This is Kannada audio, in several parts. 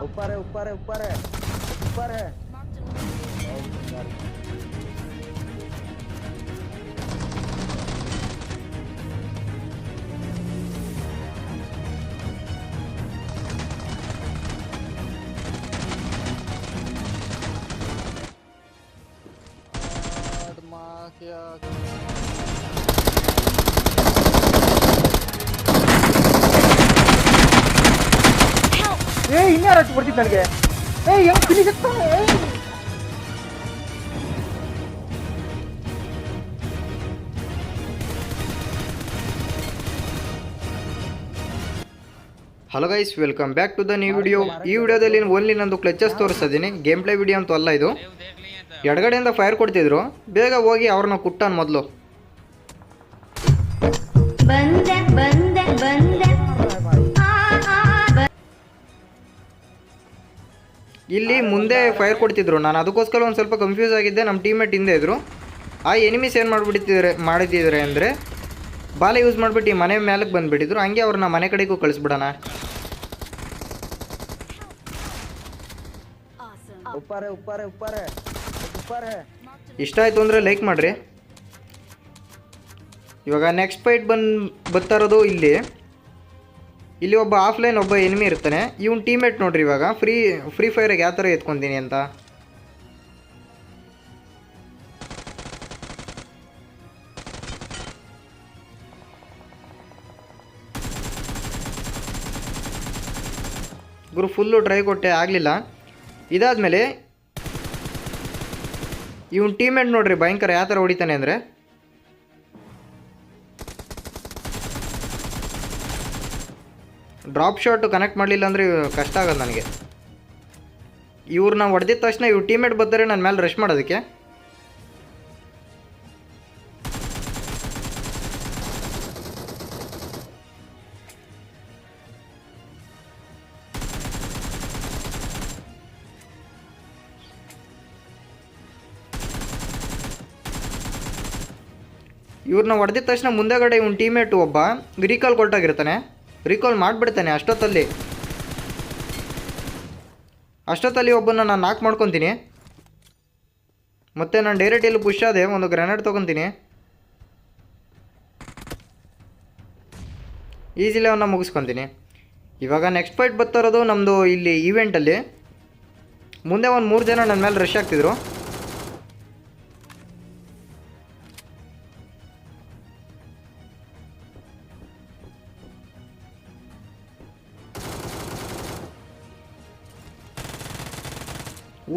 ऊपर है ऊपर है ऊपर है ऊपर है। क्या ಇನ್ಯಾರು ಹಚ್ಚಿ ಬರ್ತಿತ್ತು ನನಗೆ. ಹೆಂಗ್ ಫಿನಿಶ್ ಆಗ್ತಾನೆ. Hello guys, welcome back to the new video. ಈ ವಿಡಿಯೋದಲ್ಲಿ ಓನ್ಲಿ ನಂದು ಕ್ಲಚಸ್ ತೋರಿಸ್ತಿದ್ದೀನಿ, ಗೇಮ್ ಪ್ಲೇ ವಿಡಿಯೋ ಅಂತೂ ಅಲ್ಲ ಇದು. ಎಡಗಡೆಯಿಂದ ಫೈರ್ ಕೊಡ್ತಿದ್ರು, ಬೇಗ ಹೋಗಿ ಅವ್ರನ್ನ ಕುಟ್ಟಾನ ಮೊದಲು. ಇಲ್ಲಿ ಮುಂದೆ ಫೈರ್ ಕೊಡ್ತಿದ್ರು, ನಾನು ಅದಕ್ಕೋಸ್ಕರ ಒಂದು ಸ್ವಲ್ಪ ಕನ್ಫ್ಯೂಸ್ ಆಗಿದ್ದೆ. ನಮ್ಮ ಟೀಮ್ಮೇಟ್ ಹಿಂದೆ ಇದ್ರು. ಆ ಎನಿಮೀಸ್ ಏನು ಮಾಡಿಟ್ಟಿದ್ದಾರೆ ಅಂದರೆ ಬಾಲ ಯೂಸ್ ಮಾಡಿಬಿಟ್ಟು ಈ ಮನೆ ಮೇಲಕ್ಕೆ ಬಂದುಬಿಟ್ಟಿದ್ರು. ಹಂಗೆ ಅವ್ರನ್ನ ಮನೆ ಕಡೆಗೂ ಕಳಿಸ್ಬಿಡೋಣ. ಇಷ್ಟ ಆಯಿತು ಅಂದರೆ ಲೈಕ್ ಮಾಡಿರಿ. ಇವಾಗ ನೆಕ್ಸ್ಟ್ ಫೈಟ್ ಬರ್ತಾ ಇರೋದು ಇಲ್ಲಿ ಒಬ್ಬ ಆಫ್ಲೈನ್ ಒಬ್ಬ ಎನಿಮಿ ಇರ್ತಾನೆ. ಇವನ್ ಟೀಮೇಟ್ ನೋಡ್ರಿ. ಇವಾಗ ಫ್ರೀ ಫೈರಿಗೆ ಯಾವ ಥರ ಎತ್ಕೊತೀನಿ ಅಂತ. ಗುರು ಫುಲ್ಲು ಟ್ರೈ ಕೊಟ್ಟೆ, ಆಗಲಿಲ್ಲ. ಇದಾದಮೇಲೆ ಇವನ್ ಟೀಮೇಟ್ ನೋಡ್ರಿ ಭಯಂಕರ ಯಾವ ಥರ ಹೊಡಿತಾನೆ ಅಂದರೆ, ಡ್ರಾಪ್ ಶಾಟ್ ಕನೆಕ್ಟ್ ಮಾಡಲಿಲ್ಲ ಅಂದರೆ ಕಷ್ಟ ಆಗೋದು ನನಗೆ. ಇವ್ರನ್ನ ಹೊಡೆದಿದ ತಕ್ಷಣ ಇವ್ರ ಟೀಮೇಟ್ ಬರ್ತಾರೆ ನನ್ನ ಮೇಲೆ ರಶ್ ಮಾಡೋದಕ್ಕೆ. ಇವ್ರನ್ನ ಹೊಡೆದಿದ ತಕ್ಷಣ ಮುಂದೆಗಡೆ ಇವನ್ ಟೀಮೇಟು ಒಬ್ಬ ರೀಕಾಲ್ ಕೊಟ್ಟಾಗಿರ್ತಾನೆ. ರೀಕಾಲ್ ಮಾಡಿಬಿಡ್ತಾನೆ. ಅಷ್ಟೊತ್ತಲ್ಲಿ ಒಬ್ಬನ ನಾನು ನಾಕ್ ಮಾಡ್ಕೊತೀನಿ. ಮತ್ತು ನಾನು ಡೈರೆಕ್ಟ್ ಇಲ್ಲಿ ಪುಷ್ ಆದೆ, ಒಂದು ಗ್ರೆನೇಡ್ ತೊಗೊತೀನಿ. ಈಸಿಲಿ ಅವನ್ನ ಮುಗಿಸ್ಕೊತೀನಿ. ಇವಾಗ ನೆಕ್ಸ್ಟ್ ಫೈಟ್ ಬರ್ತಾ ಇರೋದು ನಮ್ಮದು ಇಲ್ಲಿ ಈವೆಂಟಲ್ಲಿ. ಮುಂದೆ ಒಂದು 3 ಜನ ನನ್ನ ಮೇಲೆ ರಶ್ ಆಗ್ತಿದ್ರು.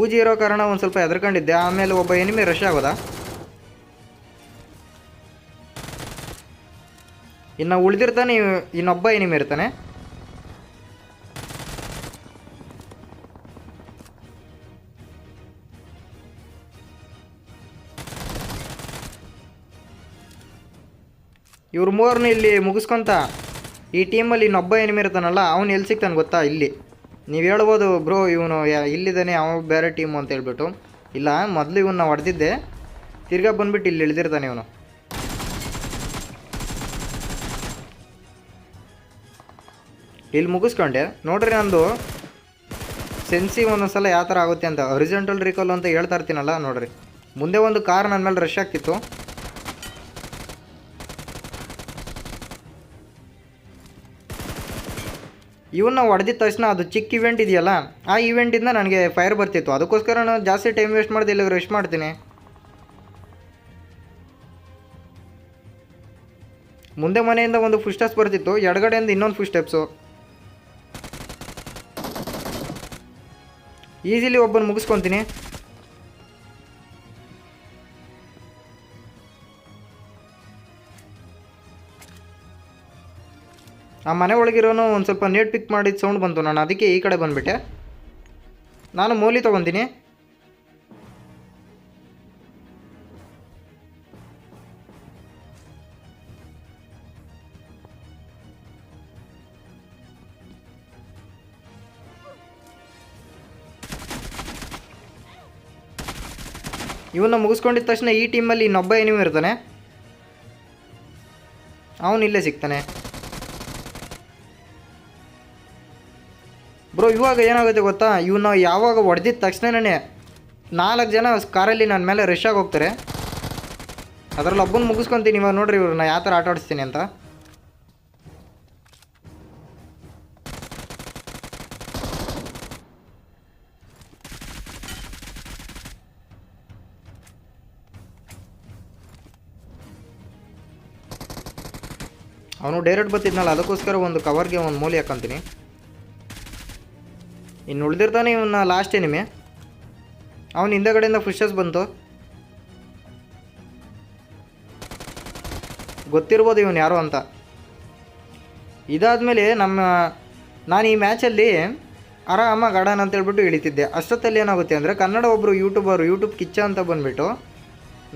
ಊಜಿ ಇರೋ ಕಾರಣ ಒಂದು ಸ್ವಲ್ಪ ಹೆದರ್ಕೊಂಡಿದ್ದೆ. ಆಮೇಲೆ ಒಬ್ಬ ಎನಿಮಿ ರಶ್ ಆಗೋದ. ಇನ್ನು ಉಳಿದಿರ್ತಾನೆ ಇನ್ನೊಬ್ಬ ಎನಿಮಿ ಇರ್ತಾನೆ. ಇವ್ರು ಮೂರನ್ನ ಇಲ್ಲಿ ಮುಗಿಸ್ಕೊಂತ ಈ ಟೀಮಲ್ಲಿ ಇನ್ನೊಬ್ಬ ಎನಿಮಿ ಇರ್ತಾನಲ್ಲ, ಅವನು ಎಲ್ಲಿ ಸಿಗ್ತಾನೆ ಗೊತ್ತಾ? ಇಲ್ಲಿ ನೀವು ಹೇಳ್ಬೋದು, ಬ್ರೋ ಇವನು ಇಲ್ಲಿದ್ದಾನೆ, ಅವನು ಬೇರೆ ಟೀಮು ಅಂತ ಹೇಳ್ಬಿಟ್ಟು. ಇಲ್ಲ, ಮೊದಲು ಇವನ್ನ ಹೊಡೆದಿದ್ದೆ, ತಿರ್ಗಾ ಬಂದುಬಿಟ್ಟು ಇಲ್ಲಿ ಇಳಿದಿರ್ತಾನೆ ಇವನು. ಇಲ್ಲಿ ಮುಗಿಸ್ಕೊಂಡೆ ನೋಡ್ರಿ. ನಂದು ಸೆನ್ಸಿ ಒಂದೊಂದು ಸಲ ಯಾವ ಥರ ಆಗುತ್ತೆ ಅಂತ. ಹಾರಿಜಾಂಟಲ್ ರೀಕಾಲ್ ಅಂತ ಹೇಳ್ತಾ ಇರ್ತೀನಲ್ಲ ನೋಡ್ರಿ. ಮುಂದೆ ಒಂದು ಕಾರ್ ನನ್ನ ಮೇಲೆ ರಶ್ ಆಗ್ತಿತ್ತು. ಇವನ್ನ ಹೊಡೆದಿದ ತಕ್ಷಣ ಅದು ಚಿಕ್ಕ ಇವೆಂಟ್ ಇದೆಯಲ್ಲ, ಆ ಇವೆಂಟಿಂದ ನನಗೆ ಫೈರ್ ಬರ್ತಿತ್ತು. ಅದಕ್ಕೋಸ್ಕರ ನಾನು ಜಾಸ್ತಿ ಟೈಮ್ ವೇಸ್ಟ್ ಮಾಡಿದೆ, ಇಲ್ಲಿಗೆ ರಶ್ ಮಾಡ್ತೀನಿ. ಮುಂದೆ ಮನೆಯಿಂದ ಒಂದು ಫುಡ್ ಸ್ಟೆಪ್ಸ್ ಬರ್ತಿತ್ತು, ಎಡಗಡೆಯಿಂದ ಇನ್ನೊಂದು ಫುಡ್ ಸ್ಟೆಪ್ಸು. ಈಸಿಲಿ ಒಬ್ಬನು ಮುಗಿಸ್ಕೊತೀನಿ. ಆ ಮನೆ ಒಳಗಿರೋನು ಒಂದು ಸ್ವಲ್ಪ ನೇಟ್ ಪಿಕ್ ಮಾಡಿದ ಸೌಂಡ್ ಬಂತು. ನಾನು ಅದಕ್ಕೆ ಈ ಕಡೆ ಬಂದುಬಿಟ್ಟೆ. ನಾನು ಮೋಲಿ ತೊಗೊತೀನಿ. ಇವನ್ನ ಮುಗಿಸ್ಕೊಂಡಿದ್ದ ತಕ್ಷಣ ಈ ಟೀಮಲ್ಲಿ ಇನ್ನೊಬ್ಬ ಎನಿಮಿ ಇರ್ತಾನೆ, ಅವನು ಇಲ್ಲೇ ಸಿಗ್ತಾನೆ. ಬ್ರೋ ಇವಾಗ ಏನಾಗುತ್ತೆ ಗೊತ್ತಾ, ಇವನ್ನ ಯಾವಾಗ ಹೊಡೆದಿದ್ದ ತಕ್ಷಣನೇ 4 ಜನ ಕಾರಲ್ಲಿ ನನ್ನ ಮೇಲೆ ರಶ್ ಆಗಿ ಹೋಗ್ತಾರೆ. ಅದರಲ್ಲಿ ಒಬ್ಬನ ಮುಗಿಸ್ಕೊತೀನಿ. ಇವಾಗ ನೋಡ್ರಿ ಇವ್ರನ್ನ ಯಾವ ಥರ ಆಟ ಆಡಿಸ್ತೀನಿ ಅಂತ. ಅವನು ಡೈರೆಕ್ಟ್ ಬರ್ತಿದ್ನಲ್ಲ, ಅದಕ್ಕೋಸ್ಕರ ಒಂದು ಕವರ್ಗೆ ಒಂದು ಮೂಲೆ ಹಾಕೊಂತೀನಿ. ಇನ್ನು ಉಳಿದಿರ್ತಾನೆ ಇವನ್ನ ಲಾಸ್ಟ್ ಎನಿಮಿ. ಅವನು ಹಿಂದೆಗಡೆಯಿಂದ ಫುಷಸ್ ಬಂತು, ಗೊತ್ತಿರ್ಬೋದು ಇವನು ಯಾರು ಅಂತ. ಇದಾದಮೇಲೆ ನಾನು ಈ ಮ್ಯಾಚಲ್ಲಿ ಆರಾಮಾಗಿ ಆಡೋಣ ಅಂತ ಹೇಳ್ಬಿಟ್ಟು ಇಳಿತಿದ್ದೆ. ಅಷ್ಟೊತ್ತಲ್ಲಿ ಏನಾಗುತ್ತೆ ಅಂದರೆ ಕನ್ನಡ ಒಬ್ಬರು ಯೂಟ್ಯೂಬ್ ಕಿಚ್ಚ ಅಂತ ಬಂದುಬಿಟ್ಟು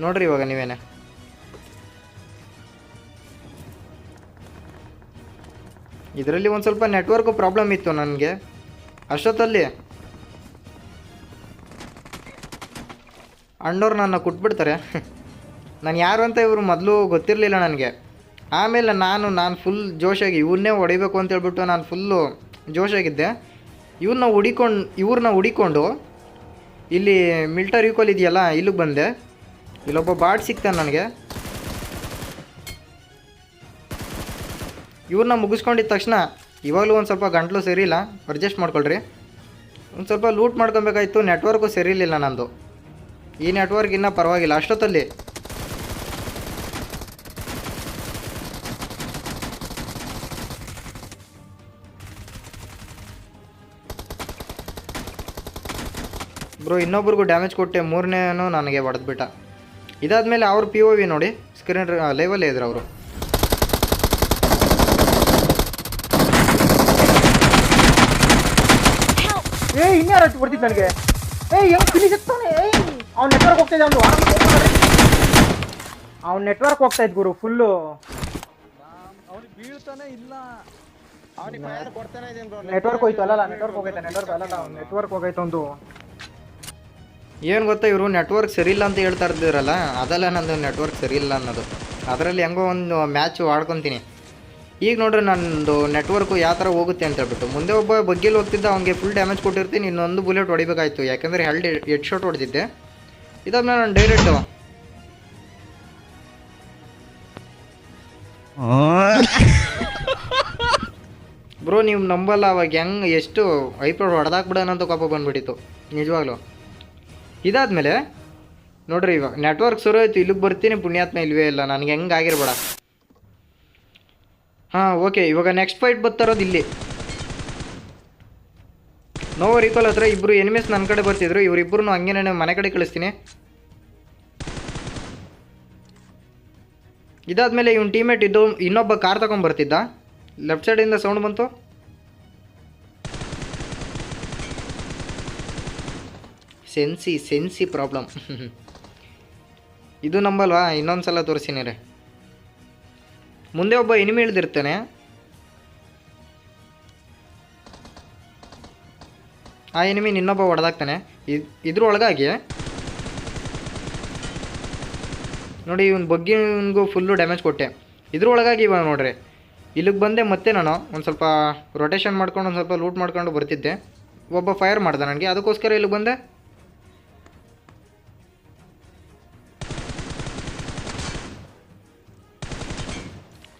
ನೋಡ್ರಿ ಇವಾಗ ನೀವೇನೆ. ಇದರಲ್ಲಿ ಒಂದು ಸ್ವಲ್ಪ ನೆಟ್ವರ್ಕು ಪ್ರಾಬ್ಲಮ್ ಇತ್ತು ನನಗೆ ಅಷ್ಟೊತ್ತಲ್ಲಿ. ಅಣ್ಣವ್ರು ನನ್ನ ಕುಟ್ಬಿಡ್ತಾರೆ. ನಾನು ಯಾರು ಅಂತ ಇವರು ಮೊದಲು ಗೊತ್ತಿರಲಿಲ್ಲ ನನಗೆ. ಆಮೇಲೆ ನಾನು ಫುಲ್ ಜೋಶಾಗಿ ಇವನ್ನೇ ಹೊಡಿಬೇಕು ಅಂತ ಹೇಳ್ಬಿಟ್ಟು ನಾನು ಫುಲ್ಲು ಜೋಶಾಗಿದ್ದೆ. ಇವ್ರನ್ನ ಹುಡಿಕೊಂಡು ಇಲ್ಲಿ ಮಿಲ್ಟರ್ ಈಕ್ವಲ್ ಇದೆಯಲ್ಲ, ಇಲ್ಲಿಗೆ ಬಂದೆ. ಇಲ್ಲೊಬ್ಬ ಬಾಟ್ ಸಿಗ್ತಾನೆ ನನಗೆ. ಇವ್ರನ್ನ ಮುಗಿಸ್ಕೊಂಡಿದ್ದ ತಕ್ಷಣ ಇವಾಗಲೂ ಒಂದು ಸ್ವಲ್ಪ ಗಂಟ್ಲು ಸರಿಯಿಲ್ಲ, ಅಡ್ಜಸ್ಟ್ ಮಾಡ್ಕೊಳ್ರಿ. ಒಂದು ಸ್ವಲ್ಪ ಲೂಟ್ ಮಾಡ್ಕೊಬೇಕಾಯ್ತು. ನೆಟ್ವರ್ಕು ಸರಿಯಿಲ್ಲ ನಂದು. ಈ ನೆಟ್ವರ್ಕ್ ಇನ್ನೂ ಪರವಾಗಿಲ್ಲ. ಅಷ್ಟೊತ್ತಲ್ಲಿ ಬ್ರೋ ಇನ್ನೊಬ್ರಿಗೂ ಡ್ಯಾಮೇಜ್ ಕೊಟ್ಟೆ, ಮೂರನೇನು ನನಗೆ ಹೊಡೆದ್ಬಿಟ್ಟ. ಇದಾದಮೇಲೆ ಅವ್ರು POV ನೋಡಿ, ಸ್ಕ್ರೀನ್ ಲೈವಲ್ಲೇ ಇದ್ರು ಅವರು. ಇನ್ಯಾರು ಬರ್ತಿತ್ತು ನನಗೆ. ಹೆಂಗ್ ಫಿನಿಶ್ ಇರ್ತಾನೆ. ಅವ್ನ ನೆಟ್ವರ್ಕ್ ಹೋಗ್ತಾ ಇದೆ. ಅವ್ನ ನೆಟ್ವರ್ಕ್ ಹೋಗ್ತಾ ಇದ್ ಗುರು ಫುಲ್ಲು. ಅವ್ನಿಗೆ ಬೀಳ್ತಾನೆ ಇಲ್ಲ. ಅವನಿಗೆ ಫೈರ್ ಕೊಡ್ತಾನೆ ಇದೀನಿ ಬ್ರೋ. ನೆಟ್ವರ್ಕ್ ಹೋಯ್ತು. ನೆಟ್ವರ್ಕ್ ಹೋಗೈತೆ ಒಂದು. ಏನು ಗೊತ್ತಾ, ಇವರು ನೆಟ್ವರ್ಕ್ ಸರಿ ಇಲ್ಲ ಅಂತ ಹೇಳ್ತಾ ಇರ್ದಿರಲ್ಲ, ಅದೆಲ್ಲ ನಂದು ನೆಟ್ವರ್ಕ್ ಸರಿ ಇಲ್ಲ ಅನ್ನೋದು. ಅದರಲ್ಲಿ ಹೆಂಗೋ ಒಂದು ಮ್ಯಾಚು ಆಡ್ಕೊತೀನಿ. ಈಗ ನೋಡ್ರಿ ನಂದು ನೆಟ್ವರ್ಕು ಯಾವ ಥರ ಹೋಗುತ್ತೆ ಅಂತ ಹೇಳ್ಬಿಟ್ಟು. ಮುಂದೆ ಒಬ್ಬ ಬಗ್ಗೆಲ್ಲಿ ಹೋಗ್ತಿದ್ದ, ಅವ್ನಿಗೆ ಫುಲ್ ಡ್ಯಾಮೇಜ್ ಕೊಟ್ಟಿರ್ತೀನಿ. ಇನ್ನೊಂದು ಬುಲೆಟ್ ಹೊಡಿಬೇಕಾಯ್ತು, ಯಾಕಂದರೆ ಹೆಡ್ ಶಾಟ್ ಹೊಡೆದಿದ್ದೆ. ಇದಾದ್ಮೇಲೆ ನಾನು ಡೈರೆಕ್ಟು ಬ್ರೋ ನೀವು ನಂಬಲ್ಲ, ಅವಾಗ ಹೆಂಗೆ ಎಷ್ಟು ಐಪ್ರೋಡ್ ಹೊಡೆದಾಕ್ಬಿಡೋಣ ಅಂತ ಕೋಪ ಬಂದುಬಿಟ್ಟಿತ್ತು ನಿಜವಾಗ್ಲೂ. ಇದಾದಮೇಲೆ ನೋಡ್ರಿ ಇವಾಗ ನೆಟ್ವರ್ಕ್ ಸರಿ ಹೋಯ್ತು. ಇಲ್ಲಿಗೆ ಬರ್ತೀನಿ, ಪುಣ್ಯಾತ್ಮ ಇಲ್ವೇ ಇಲ್ಲ. ನನಗೆ ಹೆಂಗೆ ಆಗಿರ್ಬೇಡ. ಹಾಂ ಓಕೆ, ಇವಾಗ ನೆಕ್ಸ್ಟ್ ಫೈಟ್ ಬರ್ತಾರೋದು ಇಲ್ಲಿ. ನೋವೋ ರೀಕಾಲ್ ಹತ್ರ ಇಬ್ಬರು ಎನಿಮೀಸ್ ನನ್ನ ಕಡೆ ಬರ್ತಿದ್ರು. ಇವರಿಬ್ಬರು ಹಂಗೇನೆ ಮನೆ ಕಡೆ ಕಳಿಸ್ತೀನಿ. ಇದಾದಮೇಲೆ ಇವನು ಟೀಮೇಟ್ ಇದ್ದು ಇನ್ನೊಬ್ಬ ಕಾರ್ ತಗೊಂಡ್ಬರ್ತಿದ್ದ. ಲೆಫ್ಟ್ ಸೈಡಿಂದ ಸೌಂಡ್ ಬಂತು. Sensi problem. ಇದು ನಂಬಲ್ವಾ? ಇನ್ನೊಂದು ಸಲ ತೋರಿಸ್ತೀನಿ ರೀ. ಮುಂದೆ ಒಬ್ಬ ಎನಿಮಿ ಇಳಿದಿರ್ತಾನೆ. ಆ ಎನಿಮಿ ಇನ್ನೊಬ್ಬ ಹೊಡೆದಾಗ್ತಾನೆ. ಇದ್ರೊಳಗಾಗಿ ನೋಡಿ, ಇವನು ಬಗ್ಗಿಗೂ ಫುಲ್ಲು ಡ್ಯಾಮೇಜ್ ಕೊಟ್ಟೆ. ಇದ್ರೊಳಗಾಗಿ ಇವಾಗ ನೋಡ್ರಿ ಇಲ್ಲಿಗೆ ಬಂದೆ. ಮತ್ತೆ ನಾನು ಒಂದು ಸ್ವಲ್ಪ ರೊಟೇಷನ್ ಮಾಡ್ಕೊಂಡು ಒಂದು ಸ್ವಲ್ಪ ಲೂಟ್ ಮಾಡ್ಕೊಂಡು ಬರ್ತಿದ್ದೆ. ಒಬ್ಬ ಫೈರ್ ಮಾಡ್ದೆ ನನಗೆ, ಅದಕ್ಕೋಸ್ಕರ ಇಲ್ಲಿಗೆ ಬಂದೆ.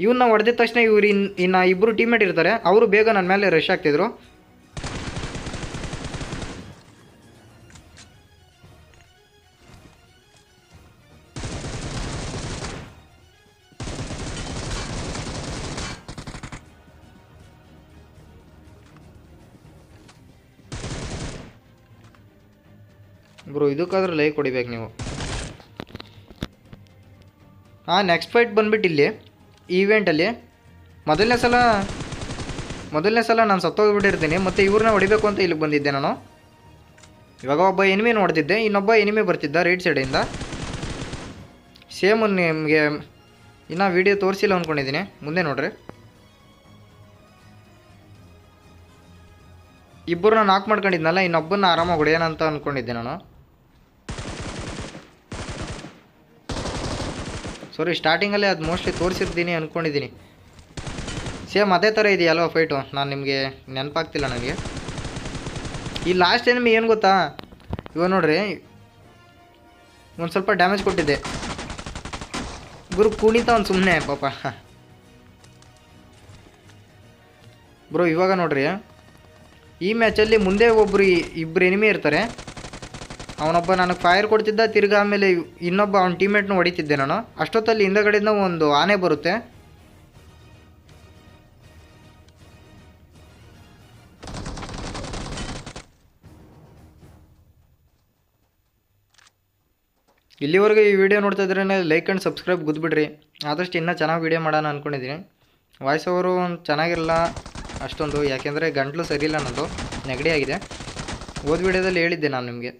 ಇವನ್ನ ಹೊಡೆದಿದ ತಕ್ಷಣ ಇವ್ರು ಇನ್ನು ಇಬ್ಬರು ಟೀಮೇಟ್ ಇರ್ತಾರೆ. ಅವರು ಬೇಗ ನನ್ನ ಮೇಲೆ ರಶ್ ಆಗ್ತಿದ್ರು. ಬ್ರೋ ಇದಕ್ಕಾದ್ರೂ ಲೈಕ್ ಕೊಡಿಬೇಕು ನೀವು. ಹಾಂ, ನೆಕ್ಸ್ಟ್ ಫೈಟ್ ಬಂದ್ಬಿಟ್ಟು ಇಲ್ಲಿ ಈವೆಂಟಲ್ಲಿ ಮೊದಲನೇ ಸಲ ನಾನು ಸತ್ತೋಗ್ಬಿಟ್ಟಿರ್ತೀನಿ. ಮತ್ತು ಇವ್ರನ್ನ ಹೊಡಿಬೇಕು ಅಂತ ಇಲ್ಲಿಗೆ ಬಂದಿದ್ದೆ ನಾನು. ಇವಾಗ ಒಬ್ಬ ಎನಿಮಿ ನೋಡ್ತಿದ್ದೆ, ಇನ್ನೊಬ್ಬ ಎನಿಮಿ ಬರ್ತಿದ್ದ ರೈಟ್ ಸೈಡಿಂದ. ಸೇಮ್ ನಿಮಗೆ ಇನ್ನೂ ವೀಡಿಯೋ ತೋರಿಸಿಲ್ಲ ಅಂದ್ಕೊಂಡಿದ್ದೀನಿ. ಮುಂದೆ ನೋಡ್ರಿ, ಇಬ್ಬರನ್ನ ನಾಕ್ ಮಾಡ್ಕೊಂಡಿದ್ನಲ್ಲ, ಇನ್ನೊಬ್ಬನ ಆರಾಮಾಗಿ ಹೊಡೆಯೋಣ ಅಂತ ಅಂದ್ಕೊಂಡಿದ್ದೆ ನಾನು. ಸಾರಿ, ಸ್ಟಾರ್ಟಿಂಗಲ್ಲೇ ಅದು ಮೋಸ್ಟ್ಲಿ ತೋರಿಸಿರ್ತೀನಿ ಅಂದ್ಕೊಂಡಿದ್ದೀನಿ. ಸೇಮ್ ಅದೇ ಥರ ಇದೆಯಲ್ವ ಫೈಟು? ನಾನು ನಿಮಗೆ ನೆನಪಾಗ್ತಿಲ್ಲ ನನಗೆ. ಈ ಲಾಸ್ಟ್ ಎನಿಮಿ ಏನು ಗೊತ್ತಾ, ಇವಾಗ ನೋಡ್ರಿ ಒಂದು ಸ್ವಲ್ಪ ಡ್ಯಾಮೇಜ್ ಕೊಟ್ಟಿದ್ದೆ, ಗುರು ಕುಣಿತ ಒಂದು ಸುಮ್ಮನೆ ಪಾಪ. ಬ್ರೋ ಇವಾಗ ನೋಡ್ರಿ ಈ ಮ್ಯಾಚಲ್ಲಿ ಮುಂದೆ ಇಬ್ಬರು ಎನಿಮಿ ಇರ್ತಾರೆ. ಅವನೊಬ್ಬ ನನಗೆ ಫೈರ್ ಕೊಡ್ತಿದ್ದ, ತಿರ್ಗಿ ಆಮೇಲೆ ಇನ್ನೊಬ್ಬ ಅವ್ನ ಟೀಮ್ಮೇಟ್ನ ಹೊಡಿತಿದ್ದೆ ನಾನು. ಅಷ್ಟೊತ್ತಲ್ಲಿ ಹಿಂದಗಡೆಯಿಂದ ಒಂದು ಆನೆ ಬರುತ್ತೆ. ಇಲ್ಲಿವರೆಗೆ ಈ ವಿಡಿಯೋ ನೋಡ್ತಾ ಇದ್ರೆ ಲೈಕ್ ಆ್ಯಂಡ್ ಸಬ್ಸ್ಕ್ರೈಬ್ ಗುದ್ಬಿಡ್ರಿ. ಆದಷ್ಟು ಇನ್ನೂ ಚೆನ್ನಾಗಿ ವೀಡಿಯೋ ಮಾಡೋಣ ಅಂದ್ಕೊಂಡಿದ್ದೀನಿ. ವಾಯ್ಸ್ ಓವರು ಚೆನ್ನಾಗಿರಲ್ಲ ಅಷ್ಟೊಂದು, ಯಾಕೆಂದರೆ ಗಂಟ್ಲು ಸರಿಯಿಲ್ಲ, ನನ್ನದು ನೆಗಡಿ ಆಗಿದೆ. ಓದ್ ವಿಡಿಯೋದಲ್ಲಿ ಹೇಳಿದ್ದೆ ನಾನು ನಿಮಗೆ.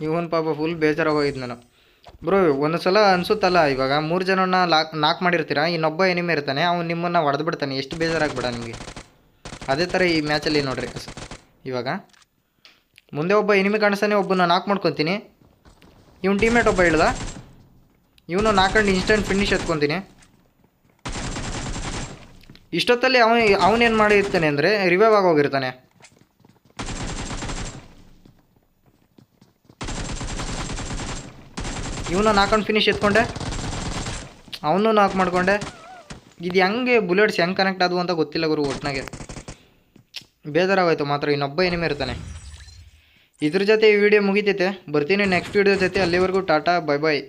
ಇವನ್ ಪಾಪ ಫುಲ್ ಬೇಜಾರಾಗೋಗಿದ್ದು ನಾನು. ಬ್ರೋ ಒಂದು ಸಲ ಅನಿಸುತ್ತಲ್ಲ, ಇವಾಗ 3 ಜನನ ನಾಕ್ ಮಾಡಿರ್ತೀರ, ಇನ್ನೊಬ್ಬ ಎನಿಮಿ ಇರ್ತಾನೆ, ಅವ್ನು ನಿಮ್ಮನ್ನು ಹೊಡೆದು ಬಿಡ್ತಾನೆ. ಎಷ್ಟು ಬೇಜಾರಾಗ್ಬೇಡ ನಿಮಗೆ. ಅದೇ ಥರ ಈ ಮ್ಯಾಚಲ್ಲಿ ನೋಡ್ರಿ. ಇವಾಗ ಮುಂದೆ ಒಬ್ಬ ಎನಿಮಿ ಕಾಣಿಸ್ತಾನೆ, ಒಬ್ಬನ ನಾಕ್ ಮಾಡ್ಕೊತೀನಿ. ಇವನು ಟೀಮ್ಮೇಟ್ ಒಬ್ಬ ಹೇಳ್ದ, ಇವನು ನಾಲ್ಕಂಡು ಇನ್ಸ್ಟೆಂಟ್ ಫಿನಿಶ್ ಎತ್ಕೊತೀನಿ. ಇಷ್ಟೊತ್ತಲ್ಲಿ ಅವನೇನು ಮಾಡಿರ್ತಾನೆ ಅಂದರೆ ರಿವೈವ್ ಆಗೋಗಿರ್ತಾನೆ. ಇವನು ನಾಲ್ಕಂಡು ಫಿನಿಶ್ ಎತ್ಕೊಂಡೆ, ಅವನು ನಾಕ್ ಮಾಡ್ಕೊಂಡೆ. ಇದು ಹೆಂಗೆ ಬುಲೆಟ್ಸ್ ಹೆಂಗೆ ಕನೆಕ್ಟ್ ಆದವು ಅಂತ ಗೊತ್ತಿಲ್ಲ ಗುರು. ಒಟ್ಟಿನಾಗೆ ಬೇಜಾರಾಗೋಯ್ತು ಮಾತ್ರ. ಇನ್ನೊಬ್ಬ ಎನಿಮಿ ಇರ್ತಾನೆ. ಇದ್ರ ಜೊತೆ ಈ ವಿಡಿಯೋ ಮುಗಿತೈತೆ. ಬರ್ತೀನಿ ನೆಕ್ಸ್ಟ್ ವಿಡಿಯೋ ಜೊತೆ. ಅಲ್ಲಿವರೆಗೂ ಟಾಟಾ, ಬೈ ಬಾಯ್.